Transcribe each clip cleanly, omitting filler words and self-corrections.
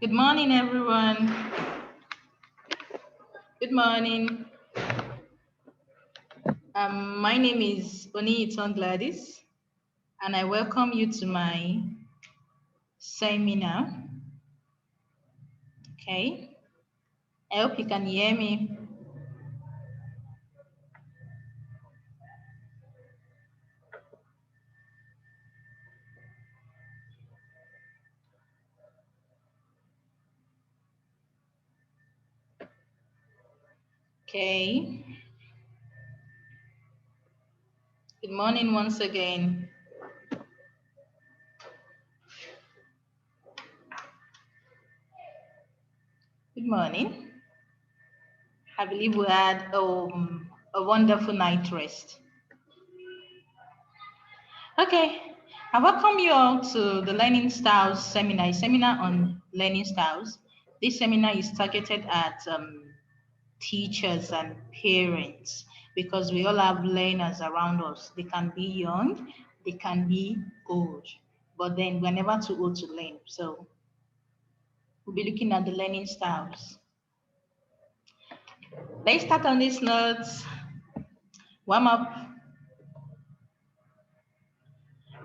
Good morning, everyone. Good morning. My name is ONIYITAN GLADYS, and I welcome you to my seminar. Okay, I hope you can hear me. Okay. Good morning once again. Good morning. I believe we had a wonderful night rest. Okay, I welcome you all to the Learning Styles seminar, a seminar on learning styles. This seminar is targeted at teachers and parents because we all have learners around us. They can be young, they can be old, but then we're never too old to learn. So we'll be looking at the learning styles. Let's start on these notes. Warm up.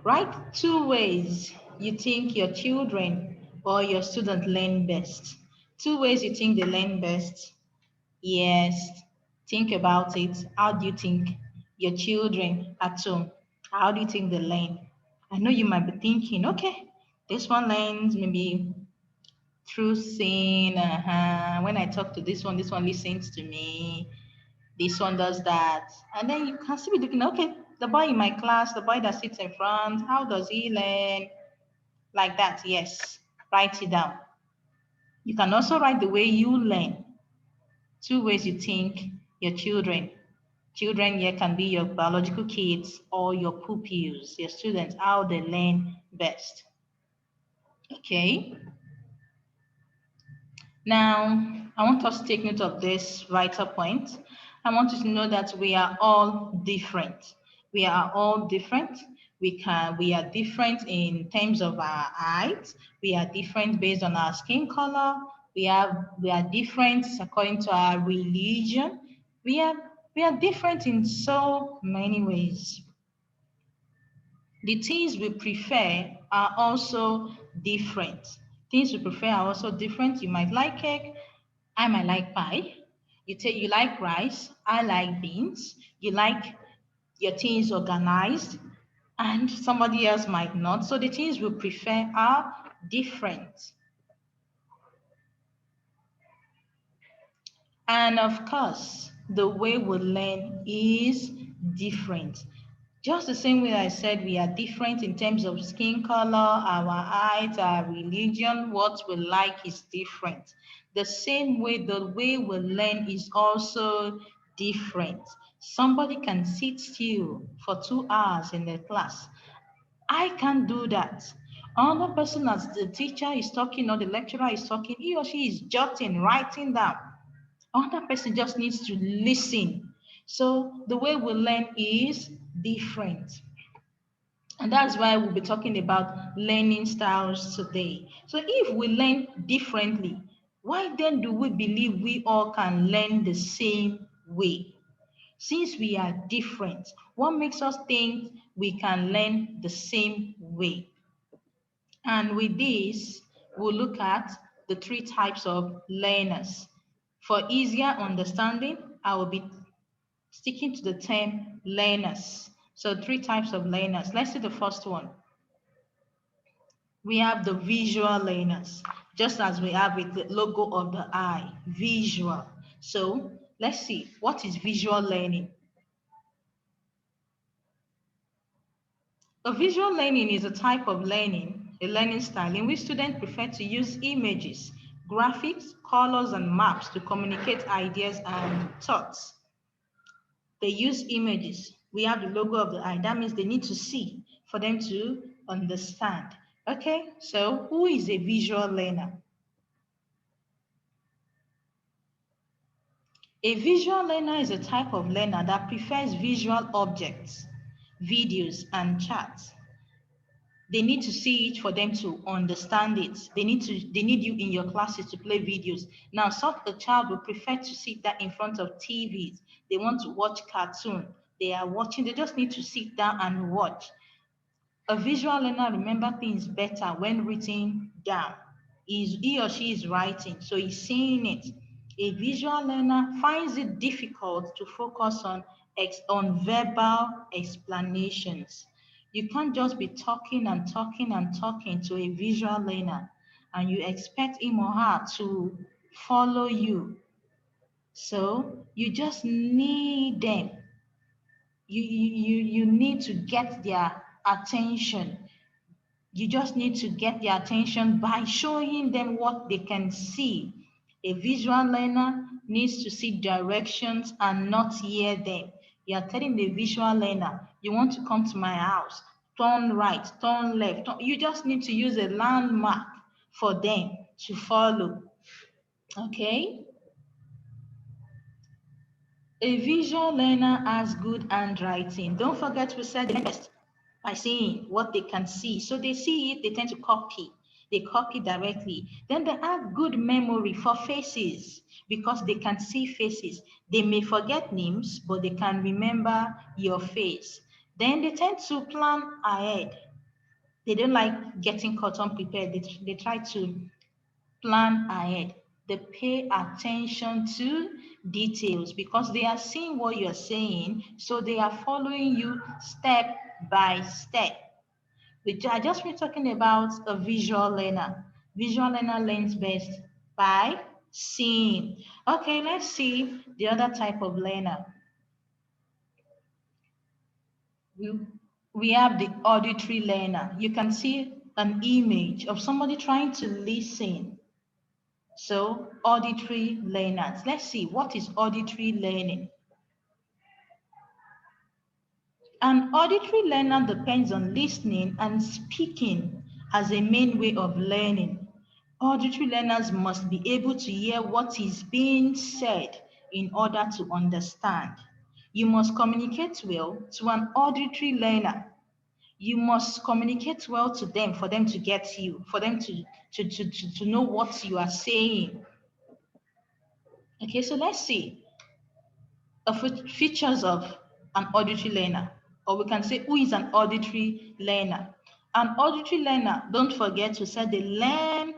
Write 2 ways you think your children or your student learn best. 2 ways you think they learn best. Yes, think about it. How do you think your children at home, how do you think they learn? I know you might be thinking, okay, this one learns maybe through seeing, when I talk to this one listens to me, this one does that. And then you can still be looking, okay, the boy in my class, the boy that sits in front, how does he learn? Like that, yes. Write it down. You can also write the way you learn. 2 ways you think your children. Children here can be your biological kids or your pupils, your students, how they learn best. Okay. Now, I want us to take note of this vital point. I want you to know that we are all different. We are all different. We are different in terms of our height. We are different based on our skin color. We are different according to our religion. We are different in so many ways. The things we prefer are also different. Things we prefer are also different. You might like cake, I might like pie. You like rice, I like beans. You like your things organized, and somebody else might not. So the things we prefer are different. And of course, the way we learn is different. Just the same way I said we are different in terms of skin color, our height, our religion, what we like is different. The same way, the way we learn is also different. Somebody can sit still for 2 hours in the class. I can't do that. Another person, as the teacher is talking or the lecturer is talking, he or she is jotting, writing down. Another person just needs to listen. So the way we learn is different. And that's why we'll be talking about learning styles today. So if we learn differently, why then do we believe we all can learn the same way? Since we are different, what makes us think we can learn the same way? And with this, we'll look at the 3 types of learners. For easier understanding, I will be sticking to the term learners. So 3 types of learners. Let's see the first one. We have the visual learners, just as we have with the logo of the eye, visual. So let's see, what is visual learning? A visual learning is a type of learning, a learning style in which students prefer to use images, graphics, colors, and maps to communicate ideas and thoughts. They use images. We have the logo of the eye. That means they need to see for them to understand. Okay, so who is a visual learner? A visual learner is a type of learner that prefers visual objects, videos, and charts They need to see it for them to understand it. They need you in your classes to play videos. Now, such a child will prefer to sit down in front of TVs. They want to watch cartoon. They are watching, they just need to sit down and watch. A visual learner remember things better when written down. He or she is writing, so he's seeing it. A visual learner finds it difficult to focus on verbal explanations. You can't just be talking and talking and talking to a visual learner and you expect him or her to follow you. So you just need them. You need to get their attention. You just need to get their attention by showing them what they can see. A visual learner needs to see directions and not hear them. You are telling the visual learner, you want to come to my house, turn right, turn left. You just need to use a landmark for them to follow. Okay? A visual learner has good handwriting. Don't forget we said the best by seeing what they can see. So they see it, they tend to copy. They copy directly. Then they have good memory for faces because they can see faces. They may forget names, but they can remember your face. Then they tend to plan ahead. They don't like getting caught unprepared. They try to plan ahead. They pay attention to details because they are seeing what you're saying, so they are following you step by step. I just been talking about a visual learner. Visual learner learns best by seeing. Okay, let's see the other type of learner. We have the auditory learner. You can see an image of somebody trying to listen. So auditory learners. Let's see, what is auditory learning? An auditory learner depends on listening and speaking as a main way of learning. Auditory learners must be able to hear what is being said in order to understand. You must communicate well to an auditory learner. You must communicate well to them for them to get you, for them to know what you are saying. Okay, so let's see features of an auditory learner, or we can say who is an auditory learner. An auditory learner, don't forget to say they learn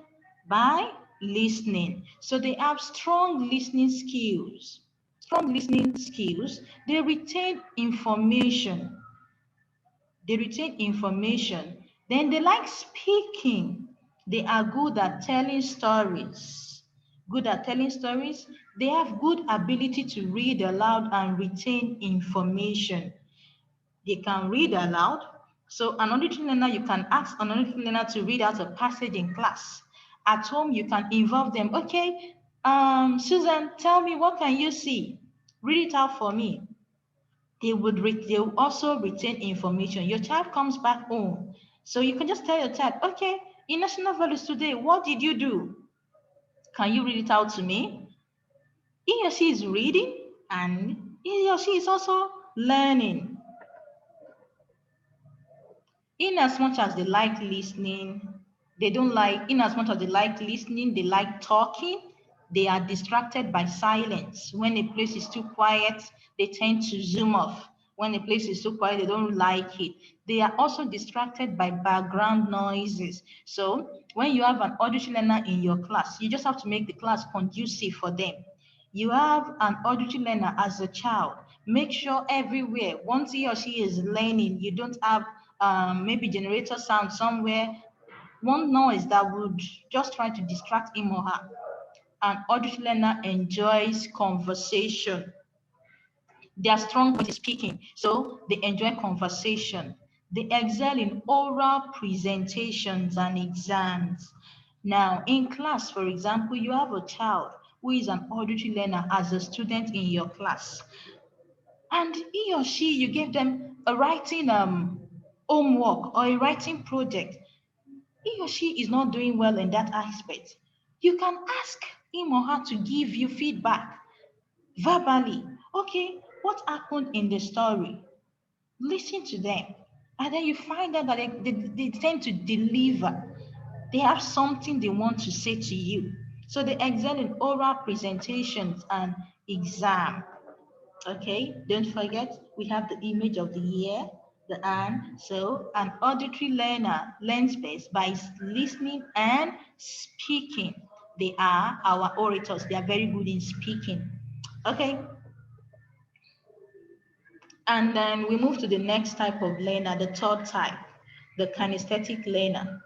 by listening. So they have strong listening skills. Strong listening skills, they retain information. They retain information. Then they like speaking. They are good at telling stories. Good at telling stories. They have good ability to read aloud and retain information. They can read aloud. So an auditory learner, you can ask an auditory learner to read out a passage in class. At home, you can involve them. Okay, Susan, tell me, what can you see? Read it out for me. They will also retain information. Your child comes back home. So you can just tell your child, okay, in national values today, what did you do? Can you read it out to me? He or she is reading and he or she is also learning. In as much as they like listening, in as much as they like listening, they like talking, they are distracted by silence. When a place is too quiet, they tend to zoom off. When a place is too quiet, they don't like it. They are also distracted by background noises. So when you have an auditory learner in your class, you just have to make the class conducive for them. You have an auditory learner as a child. Make sure everywhere, once he or she is learning, you don't have maybe generator sound somewhere, one noise that would just try to distract him or her. An auditory learner enjoys conversation. Their strong point is speaking, so they enjoy conversation. They excel in oral presentations and exams. Now, in class, for example, you have a child who is an auditory learner as a student in your class. And he or she, you gave them a writing homework or a writing project. He or she is not doing well in that aspect. You can ask him or her to give you feedback verbally. Okay, what happened in the story? Listen to them. And then you find out that they tend to deliver. They have something they want to say to you. So they excel in oral presentations and exam. Okay, don't forget we have the image of the ear, the hand. So an auditory learner learns best by listening and speaking. They are our orators. They are very good in speaking. Okay, and then we move to the next type of learner, the third type, the kinesthetic learner.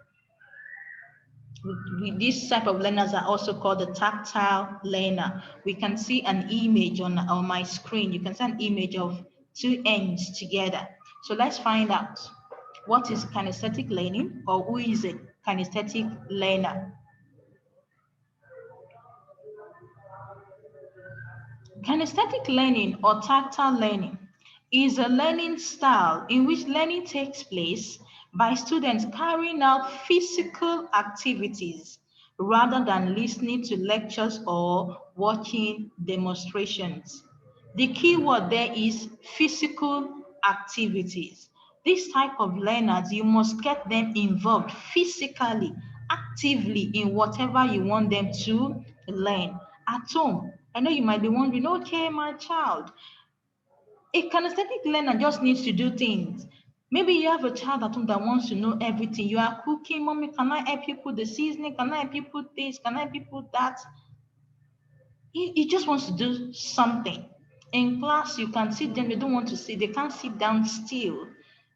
These type of learners are also called the tactile learner. We can see an image on my screen. You can see an image of two ends together. So let's find out what is kinesthetic learning, or who is a kinesthetic learner. Kinesthetic learning or tactile learning is a learning style in which learning takes place by students carrying out physical activities rather than listening to lectures or watching demonstrations. The key word there is physical activities. This type of learners, you must get them involved physically, actively in whatever you want them to learn. At home, I know you might be wondering, okay, my child, a kinesthetic learner just needs to do things. Maybe you have a child at home that wants to know everything. You are cooking, mommy, can I help you put the seasoning? Can I help you put this? Can I help you put that? He just wants to do something. In class, you can see them, they don't want to sit, they can't sit down still.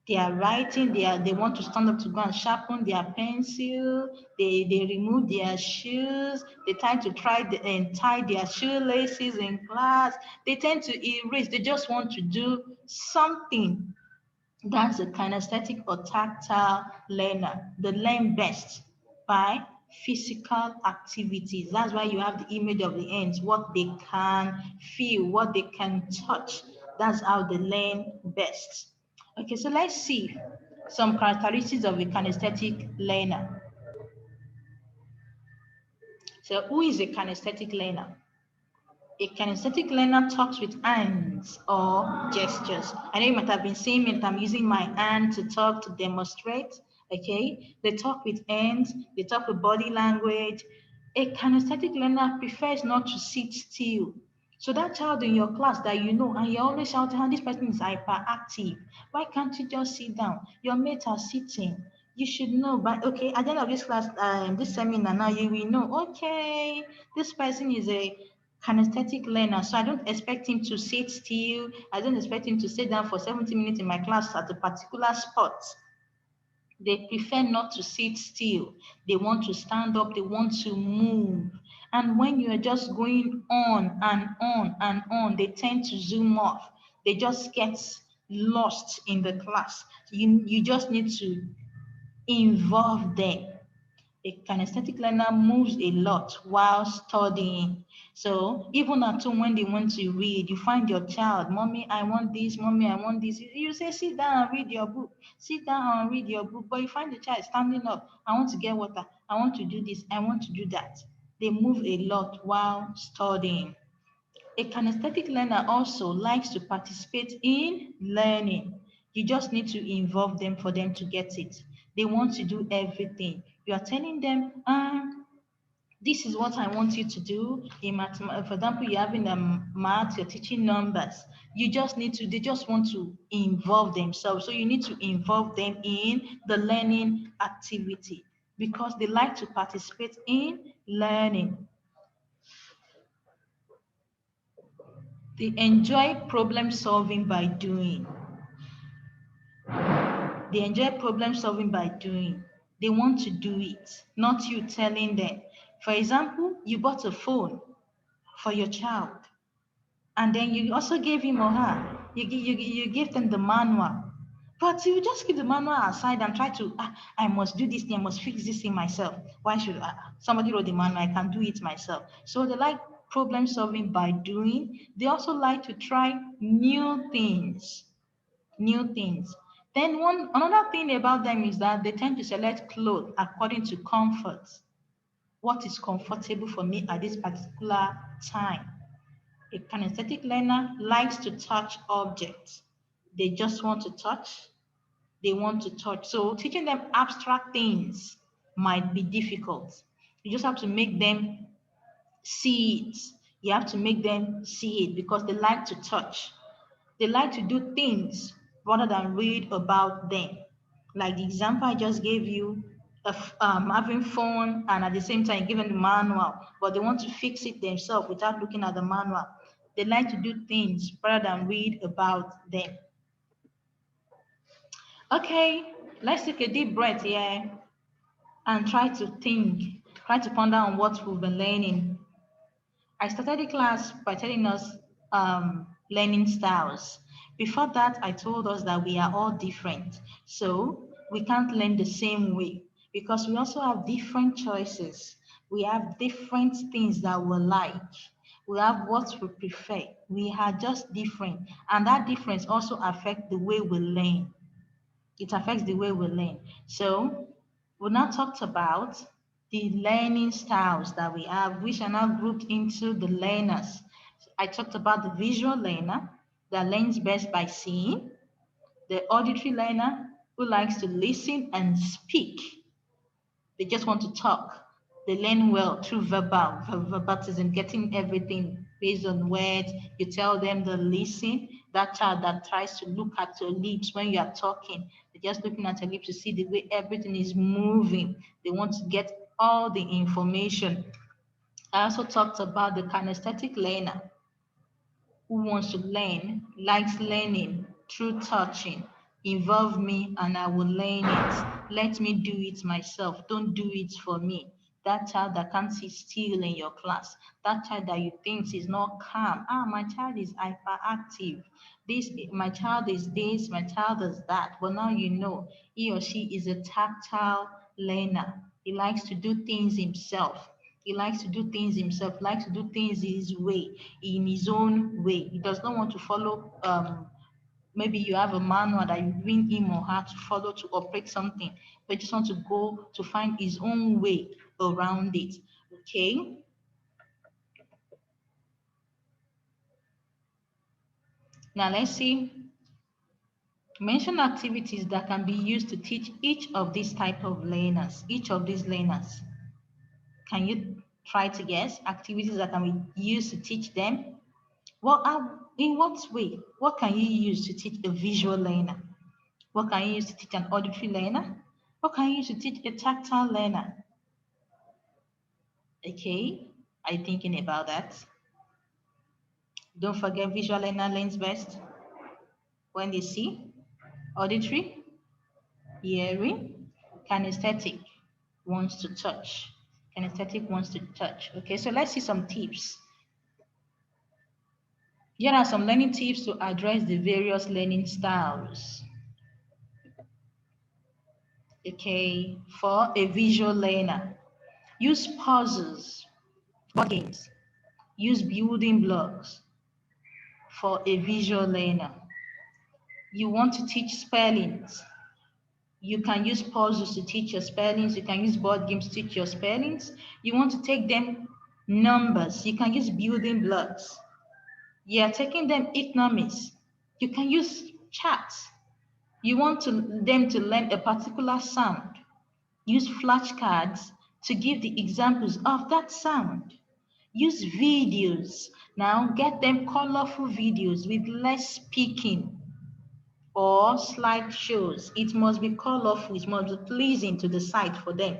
They are writing, they want to stand up to go and sharpen their pencil, they remove their shoes, they try to and tie their shoelaces in class, they tend to erase, they just want to do something. That's a kinesthetic or tactile learner. They learn best by physical activities. That's why you have the image of the ends, what they can feel, what they can touch. That's how they learn best. Okay, so let's see some characteristics of a kinesthetic learner. So who is a kinesthetic learner? A kinesthetic learner talks with hands or gestures. I know you might have been seeing me that I'm using my hand to talk, to demonstrate. Okay, they talk with hands, they talk with body language. A kinesthetic learner prefers not to sit still. So that child in your class that you know, and you're always shouting, "Oh, this person is hyperactive. Why can't you just sit down? Your mates are sitting. You should know." But okay, at the end of this class, this seminar, now you will know. Okay, this person is a kinesthetic learner. So I don't expect him to sit still. I don't expect him to sit down for 70 minutes in my class at a particular spot. They prefer not to sit still. They want to stand up. They want to move. And when you're just going on and on and on, they tend to zoom off. They just get lost in the class. You just need to involve them. A kinesthetic learner moves a lot while studying. So even at home when they want to read, you find your child, "Mommy, I want this, mommy, I want this." You say, "Sit down and read your book. Sit down and read your book." But you find the child standing up, "I want to get water. I want to do this. I want to do that." They move a lot while studying. A kinesthetic learner also likes to participate in learning. You just need to involve them for them to get it. They want to do everything. You are telling them, this is what I want you to do. In math, for example, you're having math, you're teaching numbers. You just need to, they just want to involve themselves. So you need to involve them in the learning activity because they like to participate in learning. They enjoy problem solving by doing. They enjoy problem solving by doing. They want to do it, not you telling them. For example, you bought a phone for your child, and then you also gave him or her, you gave them the manual. But you just keep the manual aside and try to, I must do this thing, I must fix this thing myself. Why should somebody wrote the manual? I can do it myself. So they like problem solving by doing. They also like to try new things. New things. Then another thing about them is that they tend to select clothes according to comfort. What is comfortable for me at this particular time? A kinesthetic learner likes to touch objects. They just want to touch. they want to touch. So teaching them abstract things might be difficult. You just have to make them see it. You have to make them see it because they like to touch. They like to do things rather than read about them. Like the example I just gave you of having fun and at the same time giving the manual, but they want to fix it themselves without looking at the manual. They like to do things rather than read about them. Okay, let's take a deep breath here and try to think, try to ponder on what we've been learning. I started the class by telling us learning styles. Before that, I told us that we are all different. So we can't learn the same way because we also have different choices. We have different things that we like. We have what we prefer. We are just different. And that difference also affects the way we learn. It affects the way we learn. So we now talked about the learning styles that we have, which are now grouped into the learners. I talked about the visual learner that learns best by seeing, the auditory learner who likes to listen and speak. They just want to talk. They learn well through verbatism, getting everything based on words. You tell them to listen. That child that tries to look at your lips when you are talking, they're just looking at your lips to see the way everything is moving. They want to get all the information. I also talked about the kinesthetic learner who wants to learn, likes learning through touching. Involve me and I will learn it. Let me do it myself. Don't do it for me. That child that can't sit still in your class. That child that you think is not calm. Ah, my child is hyperactive. My child is this, my child is that. But now you know he or she is a tactile learner. He likes to do things himself. He likes to do things himself, likes to do things his way, in his own way. He does not want to follow, maybe you have a manual that you bring him or her to follow to operate something, but just want to go to find his own way around it. Okay? Now let's see. Mention activities that can be used to teach each of these type of learners, each of these learners. Can you try to guess activities that can be used to teach them? In what way? What can you use to teach a visual learner? What can you use to teach an auditory learner? What can you use to teach a tactile learner? Okay, are you thinking about that? Don't forget visual learner learns best when they see. Auditory, hearing, kinesthetic wants to touch. Kinesthetic wants to touch. Okay, so let's see some tips. Here are some learning tips to address the various learning styles. Okay, for a visual learner, use puzzles, board games, use building blocks for a visual learner. You want to teach spellings, you can use puzzles to teach your spellings, you can use board games to teach your spellings. You want to take them numbers, you can use building blocks. You are taking them economics, you can use charts. You want them to learn a particular sound, use flashcards to give the examples of that sound. Use videos. Now get them colorful videos with less speaking or slideshows. It must be colorful, it must be pleasing to the sight for them.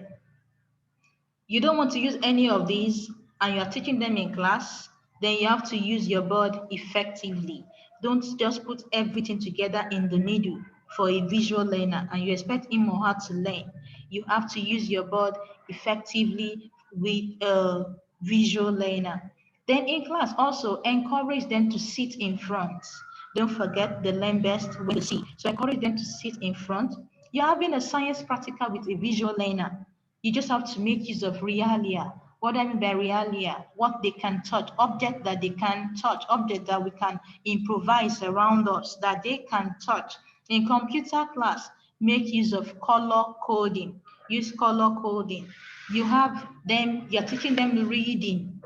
You don't want to use any of these and you're teaching them in class, then you have to use your board effectively. Don't just put everything together in the middle for a visual learner and you expect him or her to learn. You have to use your board effectively with a visual learner. Then in class, also encourage them to sit in front. Don't forget they learn best when they see. So encourage them to sit in front. You're having a science practical with a visual learner. You just have to make use of realia. What I mean by realia, what they can touch, objects that they can touch, objects that we can improvise around us, that they can touch. In computer class, make use of color coding. Use color coding. You have them, you're teaching them reading.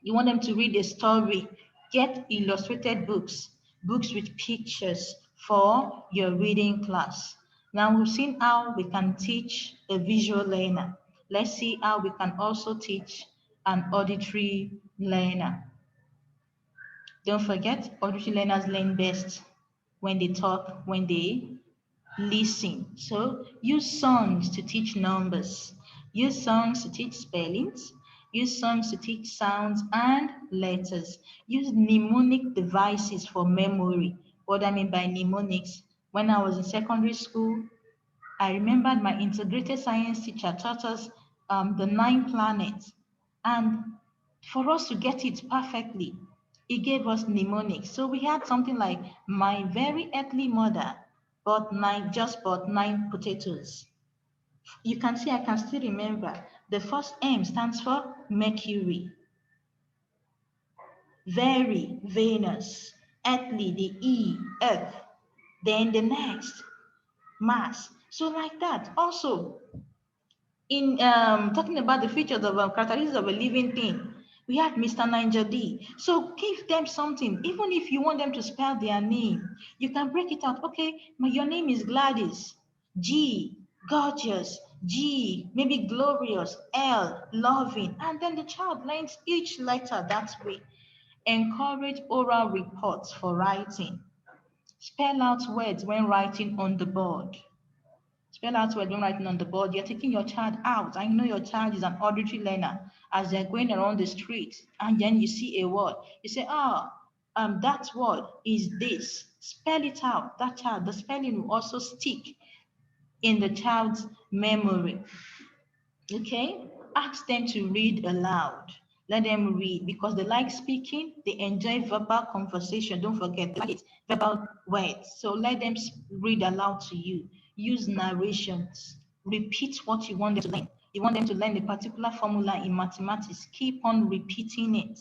You want them to read a story. Get illustrated books, books with pictures, for your reading class. Now we've seen how we can teach a visual learner. Let's see how we can also teach an auditory learner. Don't forget, auditory learners learn best when they talk, when they listen. So use songs to teach numbers. Use songs to teach spellings. Use songs to teach sounds and letters. Use mnemonic devices for memory. What I mean by mnemonics, when I was in secondary school, I remembered my integrated science teacher taught us the 9 planets. And for us to get it perfectly, he gave us mnemonics. So we had something like, my very earthly mother just bought 9 potatoes. You can see I can still remember. The first M stands for Mercury, very, Venus, earthly, the E, Earth. Then the next, Mars. So like that. Also, in talking about the features of characteristics of a living thing, we had Mr. Niger D. So give them something, even if you want them to spell their name, you can break it out. Okay, your name is Gladys. G, gorgeous. G, maybe glorious. L, loving. And then the child learns each letter that way. Encourage oral reports for writing. Spell out words when writing on the board. Spell out words when writing on the board. You're taking your child out. I know your child is an auditory learner. As they're going around the street, and then you see a word, you say, that word is this. Spell it out. That child, the spelling will also stick in the child's memory. Okay? Ask them to read aloud. Let them read because they like speaking. They enjoy verbal conversation. Don't forget, they like it, verbal words. So let them read aloud to you. Use narrations. Repeat what you want them to learn. You want them to learn a particular formula in mathematics. Keep on repeating it.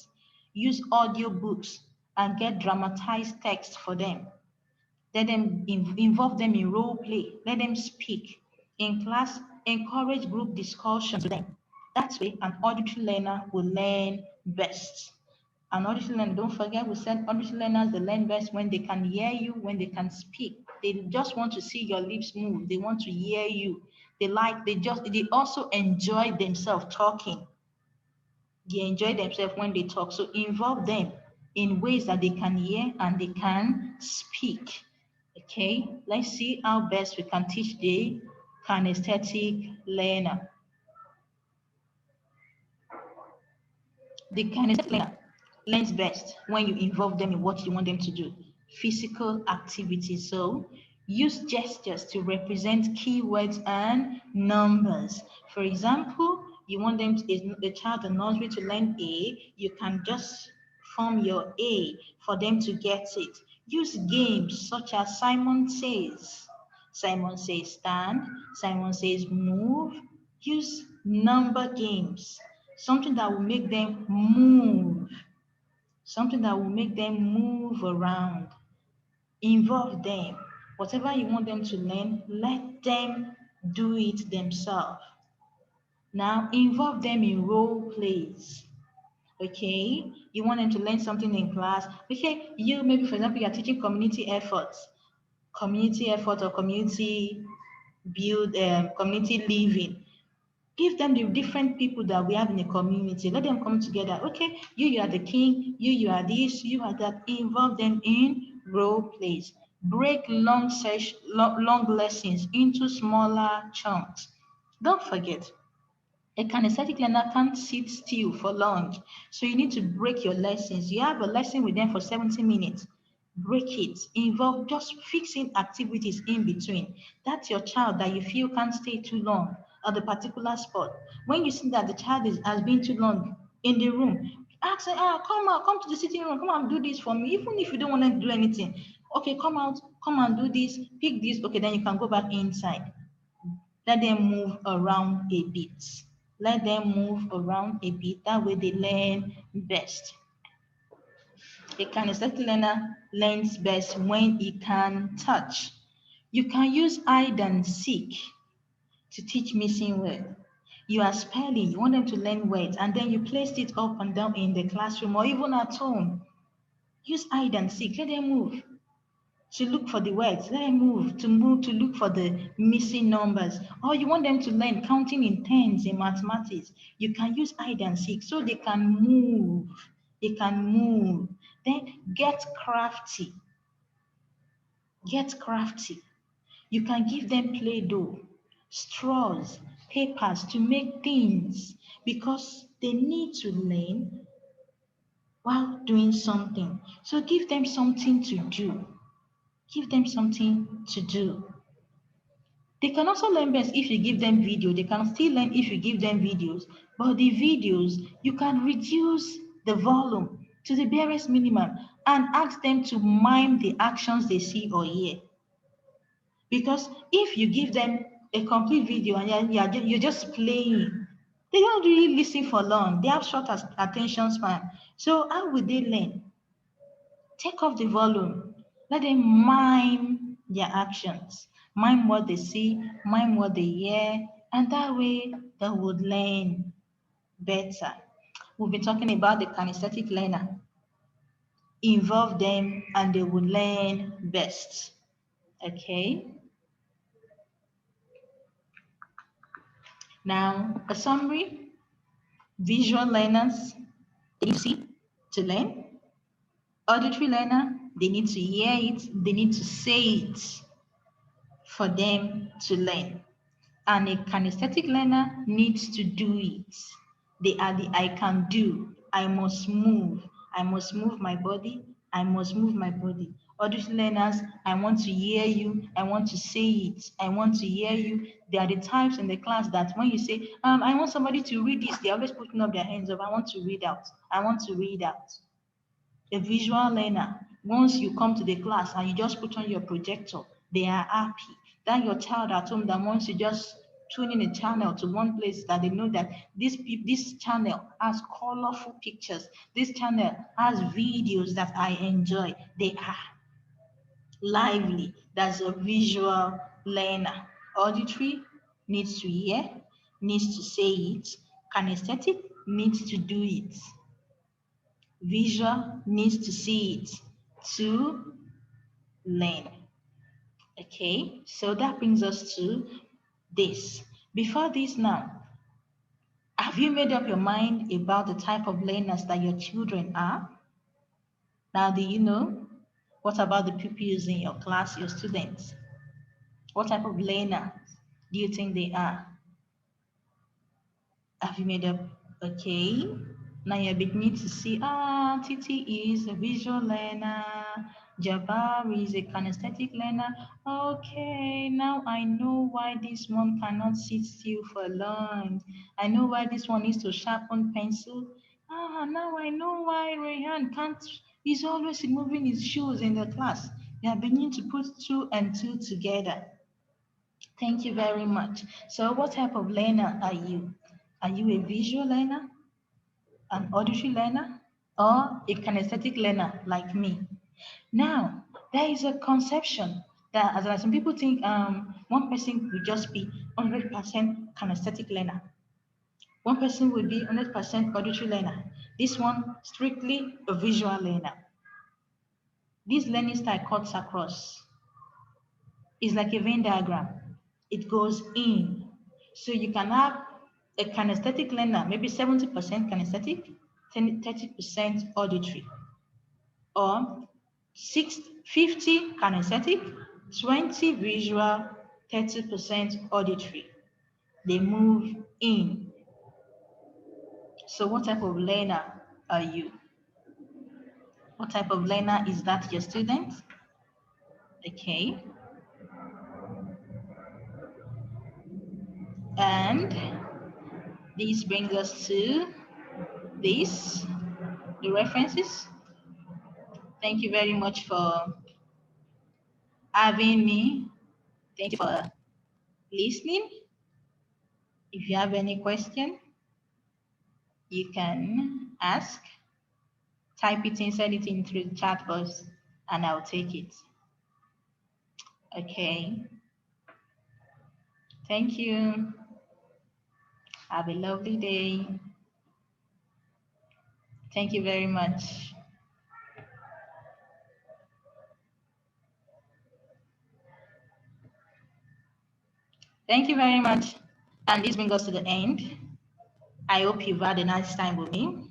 Use audio books and get dramatized text for them. Let them involve them in role play. Let them speak. In class, encourage group discussions with them. That way, an auditory learner will learn best. An auditory learner, don't forget, we said auditory learners, they learn best when they can hear you, when they can speak. They just want to see your lips move. They want to hear you. They also enjoy themselves talking. They enjoy themselves when they talk. So involve them in ways that they can hear and they can speak. Okay, let's see how best we can teach the kinesthetic learner. The kinesthetic learner learns best when you involve them in what you want them to do. Physical activities. So use gestures to represent keywords and numbers. For example, you want them a child in nursery to learn A, you can just form your A for them to get it. Use games such as Simon Says. Simon says stand. Simon says move. Use number games. Something that will make them move. Something that will make them move around. Involve them. Whatever you want them to learn, let them do it themselves. Now, involve them in role plays. Okay, you want them to learn something in class. Okay, you maybe, for example, you are teaching community efforts or community community living. Give them the different people that we have in the community. Let them come together. Okay, you are the king, you are this, you are that. Involve them in role plays. Break long lessons into smaller chunks. Don't forget, a kinesthetic learner can't sit still for long. So you need to break your lessons. You have a lesson with them for 70 minutes. Break it. Involve just fixing activities in between. That's your child that you feel can't stay too long at the particular spot. When you see that the child has been too long in the room, ask them, come out, come to the sitting room, come and do this for me. Even if you don't want to do anything, okay, come out, come and do this, pick this, okay, then you can go back inside. Let them move around a bit. Let them move around a bit. That way they learn best. A kinesthetic learner learns best when he can touch. You can use hide and seek to teach missing words. You are spelling, you want them to learn words, and then you placed it up and down in the classroom or even at home. Use hide and seek. Let them move. to look for the words. Let them move to look for the missing numbers. Or you want them to learn counting in tens in mathematics. You can use hide and seek so they can move. They can move. Then get crafty. Get crafty. You can give them Play-Doh, straws, papers to make things because they need to learn while doing something. So give them something to do. Give them something to do. They can also learn best if you give them video. They can still learn if you give them videos. But the videos, you can reduce the volume to the barest minimum and ask them to mime the actions they see or hear. Because if you give them a complete video and you're just playing, they don't really listen for long. They have short attention span. So how would they learn? Take off the volume. Let them mime their actions. Mime what they see, mime what they hear, and that way they would learn better. We've been talking about the kinesthetic learner. Involve them and they will learn best. Okay? Now, a summary. Visual learners, they need to see to learn. Auditory learner, they need to hear it, they need to say it for them to learn. And a kinesthetic learner needs to do it. They are the I can do. I must move. I must move my body. I must move my body. Auditory learners, I want to hear you. I want to say it. I want to hear you. They are the types in the class that when you say, I want somebody to read this, they're always putting up their hands up. I want to read out. I want to read out. A visual learner, once you come to the class and you just put on your projector, they are happy. That your child at home, that once you just tune in a channel to one place, that they know that this channel has colorful pictures, this channel has videos that I enjoy. They are lively. That's a visual learner. Auditory needs to hear, needs to say it. Kinesthetic needs to do it. Visual needs to see it to learn. Okay, so that brings us to this. Before this now, have you made up your mind about the type of learners that your children are? Now, do you know? What about the pupils in your class, your students? What type of learners do you think they are? Have you made up? Okay. Now you're beginning to see, Titi is a visual learner. Jabbar is a kinesthetic learner. Okay, now I know why this one cannot sit still for long. I know why this one needs to sharpen pencil. Now I know why Rayhan can't, he's always removing his shoes in the class. You are beginning to put two and two together. Thank you very much. So what type of learner are you? Are you a visual learner, an auditory learner, or a kinesthetic learner like me? Now, there is a conception that as some people think one person will just be 100% kinesthetic learner. One person will be 100% auditory learner. This one strictly a visual learner. This learning style cuts across. It's like a Venn diagram. It goes in. So you can have a kinesthetic learner, maybe 70% kinesthetic, 30% auditory, or 50 kinesthetic, 20 visual, 30% auditory. They move in. So what type of learner are you? What type of learner is that, your student? Okay. And this brings us to this, the references. Thank you very much for having me. Thank you for listening. If you have any question, you can ask. Type it in, send it in through the chat box, and I'll take it. Okay. Thank you. Have a lovely day. Thank you very much. Thank you very much. And this brings us to the end. I hope you've had a nice time with me.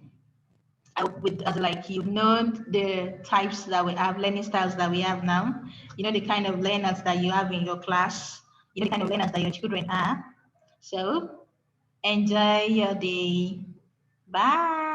I hope with as like you've known the types that we have, learning styles that we have now. You know the kind of learners that you have in your class. You know the kind of learners that your children are. So enjoy your day. Bye.